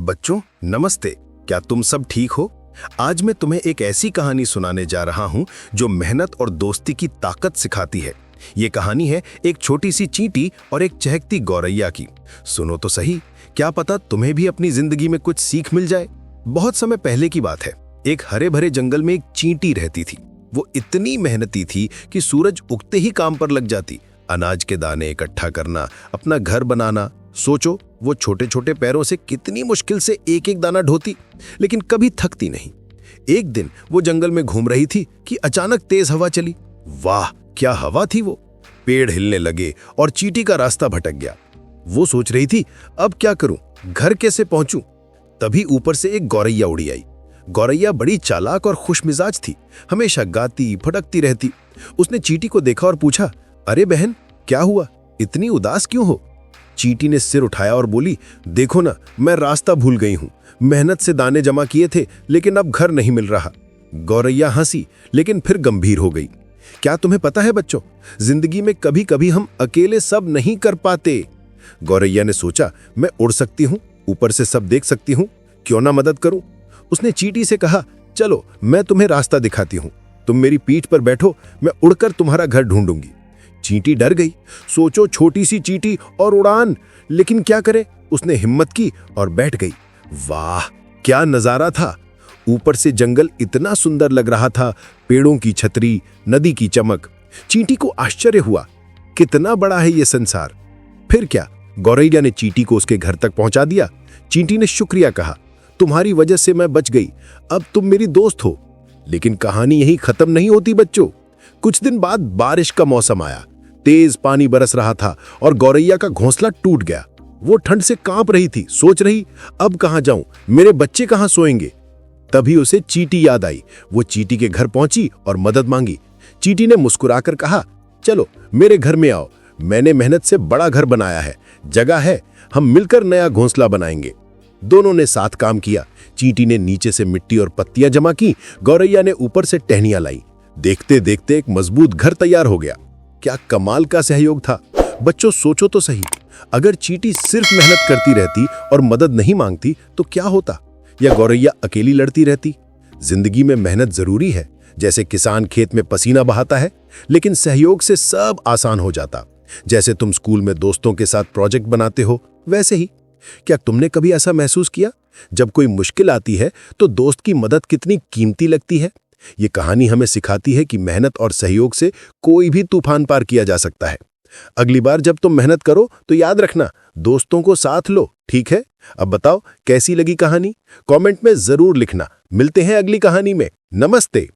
बच्चों नमस्ते। क्या तुम सब ठीक हो? आज मैं तुम्हें एक ऐसी कहानी सुनाने जा रहा हूं जो मेहनत और दोस्ती की ताकत सिखाती है। ये कहानी है एक छोटी सी चींटी और एक चहकती गौरैया की। सुनो तो सही, क्या पता तुम्हें भी अपनी जिंदगी में कुछ सीख मिल जाए। बहुत समय पहले की बात है। एक हरे भरे जंगल में एक चींटी रहती थी। वो इतनी मेहनती थी कि सूरज उगते ही काम पर लग जाती। अनाज के दाने इकट्ठा करना, अपना घर बनाना। सोचो, वो छोटे छोटे पैरों से कितनी मुश्किल से एक एक दाना ढोती, लेकिन कभी थकती नहीं। एक दिन वो जंगल में घूम रही थी कि अचानक तेज हवा चली। वाह, क्या हवा थी वो! पेड़ हिलने लगे और चींटी का रास्ता भटक गया। वो सोच रही थी, अब क्या करूं, घर कैसे पहुंचूं? तभी ऊपर से एक गौरैया उड़ी आई। गौरैया बड़ी चालाक और खुशमिजाज थी, हमेशा गाती फटकती रहती। उसने चींटी को देखा और पूछा, अरे बहन, क्या हुआ, इतनी उदास क्यों हो? चींटी ने सिर उठाया और बोली, देखो ना, मैं रास्ता भूल गई हूं। मेहनत से दाने जमा किए थे, लेकिन अब घर नहीं मिल रहा। गौरैया हंसी, लेकिन फिर गंभीर हो गई। क्या तुम्हें पता है बच्चों, जिंदगी में कभी कभी हम अकेले सब नहीं कर पाते। गौरैया ने सोचा, मैं उड़ सकती हूं, ऊपर से सब देख सकती हूं, क्यों ना मदद करूं। उसने चींटी से कहा, चलो मैं तुम्हें रास्ता दिखाती हूं, तुम मेरी पीठ पर बैठो, मैं उड़कर तुम्हारा घर ढूंढूंगी। चींटी डर गई। सोचो, छोटी सी चींटी और उड़ान, लेकिन क्या करे, उसने हिम्मत की और बैठ गई। वाह, क्या नजारा था! ऊपर से जंगल इतना सुंदर लग रहा था, पेड़ों की छतरी, नदी की चमक। चींटी को आश्चर्य हुआ, कितना बड़ा है ये संसार। फिर क्या, गौरैया ने चींटी को उसके घर तक पहुंचा दिया। चींटी ने शुक्रिया कहा, तुम्हारी वजह से मैं बच गई, अब तुम मेरी दोस्त हो। लेकिन कहानी यही खत्म नहीं होती बच्चों। कुछ दिन बाद बारिश का मौसम आया। तेज पानी बरस रहा था और गौरैया का घोंसला टूट गया। वो ठंड से कांप रही थी, सोच रही, अब कहां जाऊं, मेरे बच्चे कहां सोएंगे। तभी उसे चींटी याद आई। वो चींटी के घर पहुंची और मदद मांगी। चींटी ने मुस्कुराकर कहा, चलो मेरे घर में आओ, मैंने मेहनत से बड़ा घर बनाया है, जगह है, हम मिलकर नया घोंसला बनाएंगे। दोनों ने साथ काम किया। चींटी ने नीचे से मिट्टी और पत्तियां जमा की, गौरैया ने ऊपर से टहनियां लाई। देखते देखते एक मजबूत घर तैयार हो गया। क्या कमाल का सहयोग था। बच्चों सोचो तो सही, अगर चींटी सिर्फ मेहनत करती रहती और मदद नहीं मांगती तो क्या होता? या गौरैया अकेली लड़ती रहती? जिंदगी में मेहनत जरूरी है, जैसे किसान खेत में पसीना बहाता है, लेकिन सहयोग से सब आसान हो जाता। जैसे तुम स्कूल में दोस्तों के साथ प्रोजेक्ट बनाते हो, वैसे ही। क्या तुमने कभी ऐसा महसूस किया, जब कोई मुश्किल आती है तो दोस्त की मदद कितनी कीमती लगती है? ये कहानी हमें सिखाती है कि मेहनत और सहयोग से कोई भी तूफान पार किया जा सकता है। अगली बार जब तुम मेहनत करो तो याद रखना, दोस्तों को साथ लो, ठीक है? अब बताओ, कैसी लगी कहानी? कमेंट में जरूर लिखना। मिलते हैं अगली कहानी में। नमस्ते।